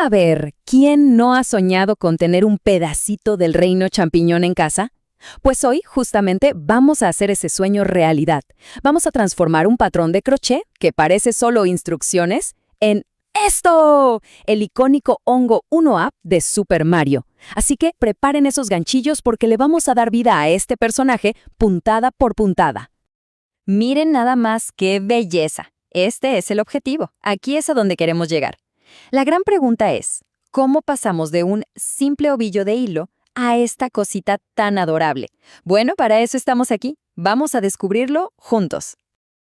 A ver, ¿quién no ha soñado con tener un pedacito del reino champiñón en casa? Pues hoy, justamente, vamos a hacer ese sueño realidad. Vamos a transformar un patrón de crochet, que parece solo instrucciones, en ¡esto! El icónico hongo 1-up de Super Mario. Así que preparen esos ganchillos porque le vamos a dar vida a este personaje puntada por puntada. Miren nada más qué belleza. Este es el objetivo. Aquí es a donde queremos llegar. La gran pregunta es, ¿cómo pasamos de un simple ovillo de hilo a esta cosita tan adorable? Bueno, para eso estamos aquí. Vamos a descubrirlo juntos.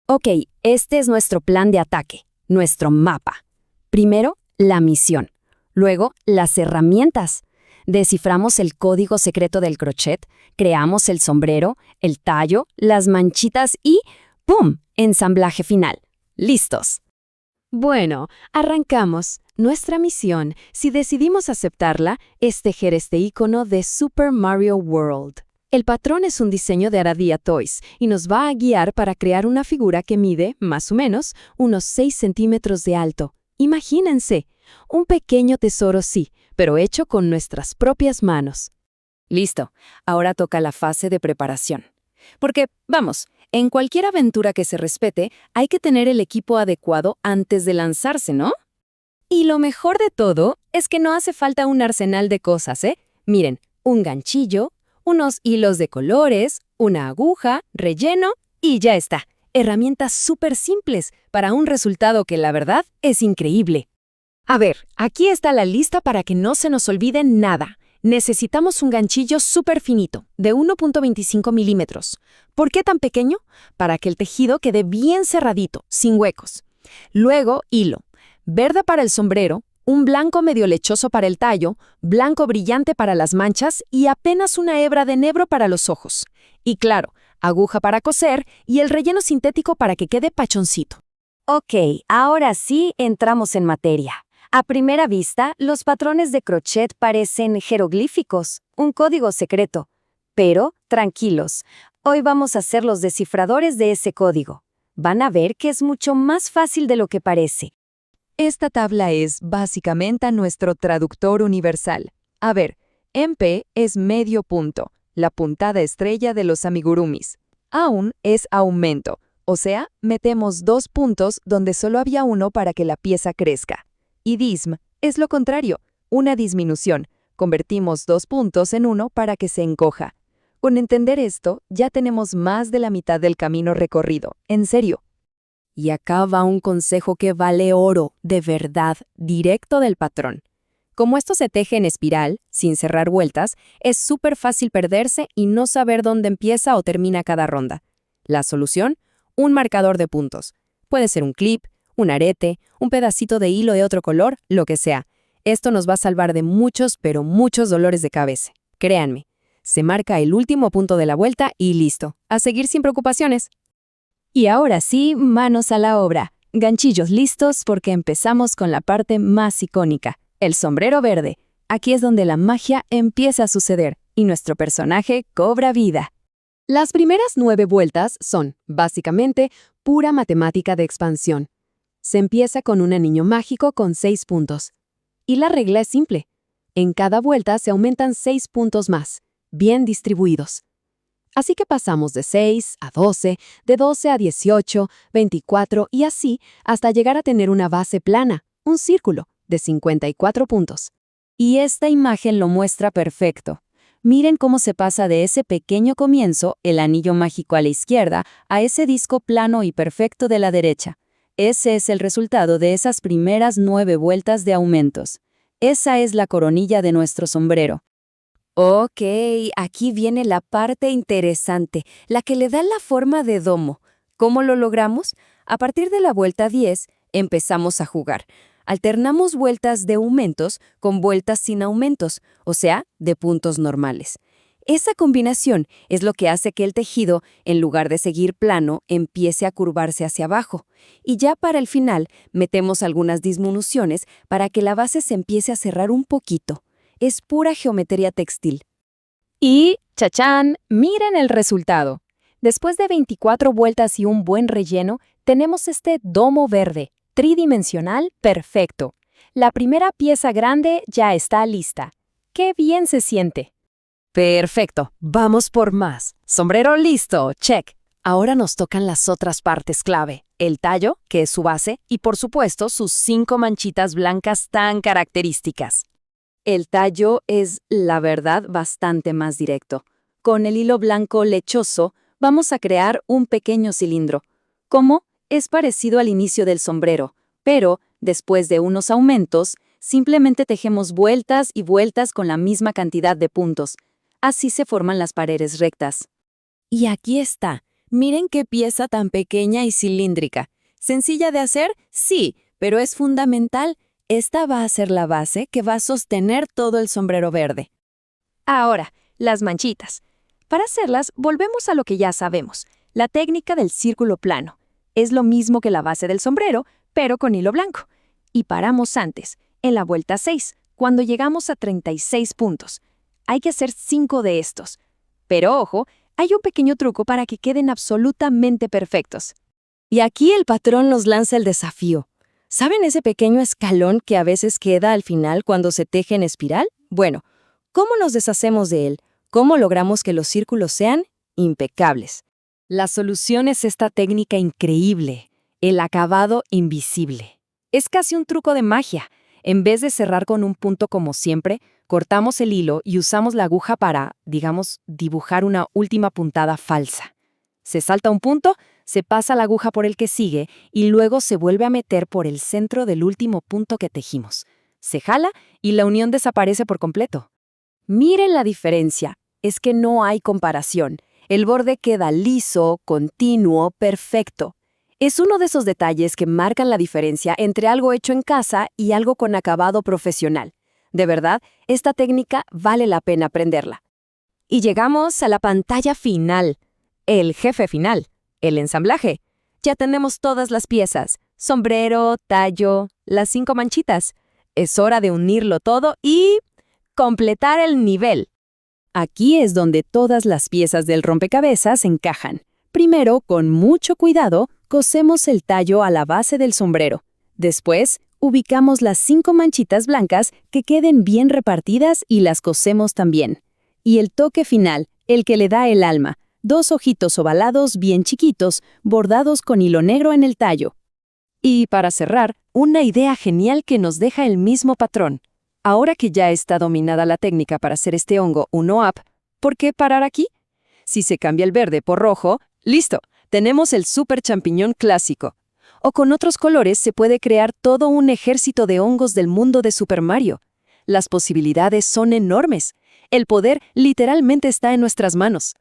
Ok, este es nuestro plan de ataque, nuestro mapa. Primero, la misión. Luego, las herramientas. Desciframos el código secreto del crochet, creamos el sombrero, el tallo, las manchitas y ¡pum! Ensamblaje final. ¡Listos! Bueno, arrancamos. Nuestra misión, si decidimos aceptarla, es tejer este icono de Super Mario World. El patrón es un diseño de Aradia Toys y nos va a guiar para crear una figura que mide, más o menos, unos 6 centímetros de alto. Imagínense, un pequeño tesoro sí, pero hecho con nuestras propias manos. Listo, ahora toca la fase de preparación. Porque, vamos, en cualquier aventura que se respete, hay que tener el equipo adecuado antes de lanzarse, ¿no? Y lo mejor de todo es que no hace falta un arsenal de cosas, ¿eh? Miren, un ganchillo, unos hilos de colores, una aguja, relleno y ya está. Herramientas súper simples para un resultado que la verdad es increíble. A ver, aquí está la lista para que no se nos olvide nada. Necesitamos un ganchillo súper finito, de 1.25 milímetros. ¿Por qué tan pequeño? Para que el tejido quede bien cerradito, sin huecos. Luego, hilo. Verde para el sombrero, un blanco medio lechoso para el tallo, blanco brillante para las manchas y apenas una hebra de enebro para los ojos. Y claro, aguja para coser y el relleno sintético para que quede pachoncito. Ok, ahora sí entramos en materia. A primera vista, los patrones de crochet parecen jeroglíficos, un código secreto. Pero, tranquilos, hoy vamos a ser los descifradores de ese código. Van a ver que es mucho más fácil de lo que parece. Esta tabla es básicamente nuestro traductor universal. A ver, MP es medio punto, la puntada estrella de los amigurumis. Aun es aumento, o sea, metemos 2 puntos donde solo había uno para que la pieza crezca. Y dism es lo contrario, una disminución. Convertimos 2 puntos en 1 para que se encoja. Con entender esto, ya tenemos más de la mitad del camino recorrido. En serio. Y acá va un consejo que vale oro, de verdad, directo del patrón. Como esto se teje en espiral, sin cerrar vueltas, es súper fácil perderse y no saber dónde empieza o termina cada ronda. La solución, un marcador de puntos. Puede ser un clip, un arete, un pedacito de hilo de otro color, lo que sea. Esto nos va a salvar de muchos, pero muchos dolores de cabeza. Créanme, se marca el último punto de la vuelta y listo. A seguir sin preocupaciones. Y ahora sí, manos a la obra. Ganchillos listos porque empezamos con la parte más icónica, el sombrero verde. Aquí es donde la magia empieza a suceder y nuestro personaje cobra vida. Las primeras 9 vueltas son, básicamente, pura matemática de expansión. Se empieza con un anillo mágico con 6 puntos. Y la regla es simple. En cada vuelta se aumentan 6 puntos más, bien distribuidos. Así que pasamos de 6 a 12, de 12 a 18, 24 y así hasta llegar a tener una base plana, un círculo, de 54 puntos. Y esta imagen lo muestra perfecto. Miren cómo se pasa de ese pequeño comienzo, el anillo mágico a la izquierda, a ese disco plano y perfecto de la derecha. Ese es el resultado de esas primeras 9 vueltas de aumentos. Esa es la coronilla de nuestro sombrero. Ok, aquí viene la parte interesante, la que le da la forma de domo. ¿Cómo lo logramos? A partir de la vuelta 10, empezamos a jugar. Alternamos vueltas de aumentos con vueltas sin aumentos, o sea, de puntos normales. Esa combinación es lo que hace que el tejido, en lugar de seguir plano, empiece a curvarse hacia abajo. Y ya para el final, metemos algunas disminuciones para que la base se empiece a cerrar un poquito. Es pura geometría textil. Y, ¡chachán!, miren el resultado. Después de 24 vueltas y un buen relleno, tenemos este domo verde, tridimensional perfecto. La primera pieza grande ya está lista. ¡Qué bien se siente! Perfecto, vamos por más. Sombrero listo, check. Ahora nos tocan las otras partes clave. El tallo, que es su base, y por supuesto sus 5 manchitas blancas tan características. El tallo es, la verdad, bastante más directo. Con el hilo blanco lechoso, vamos a crear un pequeño cilindro. ¿Cómo? Es parecido al inicio del sombrero, pero, después de unos aumentos, simplemente tejemos vueltas y vueltas con la misma cantidad de puntos. Así se forman las paredes rectas. Y aquí está. Miren qué pieza tan pequeña y cilíndrica. ¿Sencilla de hacer? Sí, pero es fundamental. Esta va a ser la base que va a sostener todo el sombrero verde. Ahora, las manchitas. Para hacerlas, volvemos a lo que ya sabemos, la técnica del círculo plano. Es lo mismo que la base del sombrero, pero con hilo blanco. Y paramos antes, en la vuelta 6, cuando llegamos a 36 puntos. Hay que hacer 5 de estos. Pero ojo, hay un pequeño truco para que queden absolutamente perfectos. Y aquí el patrón nos lanza el desafío. ¿Saben ese pequeño escalón que a veces queda al final cuando se teje en espiral? Bueno, ¿cómo nos deshacemos de él? ¿Cómo logramos que los círculos sean impecables? La solución es esta técnica increíble, el acabado invisible. Es casi un truco de magia. En vez de cerrar con un punto como siempre, cortamos el hilo y usamos la aguja para, digamos, dibujar una última puntada falsa. Se salta un punto, se pasa la aguja por el que sigue y luego se vuelve a meter por el centro del último punto que tejimos. Se jala y la unión desaparece por completo. Miren la diferencia, es que no hay comparación. El borde queda liso, continuo, perfecto. Es uno de esos detalles que marcan la diferencia entre algo hecho en casa y algo con acabado profesional. De verdad, esta técnica vale la pena aprenderla. Y llegamos a la pantalla final, el jefe final, el ensamblaje. Ya tenemos todas las piezas, sombrero, tallo, las 5 manchitas. Es hora de unirlo todo y completar el nivel. Aquí es donde todas las piezas del rompecabezas encajan. Primero, con mucho cuidado, cosemos el tallo a la base del sombrero. Después, ubicamos las 5 manchitas blancas que queden bien repartidas y las cosemos también. Y el toque final, el que le da el alma, 2 ojitos ovalados bien chiquitos, bordados con hilo negro en el tallo. Y para cerrar, una idea genial que nos deja el mismo patrón. Ahora que ya está dominada la técnica para hacer este hongo uno-up, ¿por qué parar aquí? Si se cambia el verde por rojo, ¡listo! Tenemos el super champiñón clásico. O con otros colores se puede crear todo un ejército de hongos del mundo de Super Mario. Las posibilidades son enormes. El poder literalmente está en nuestras manos.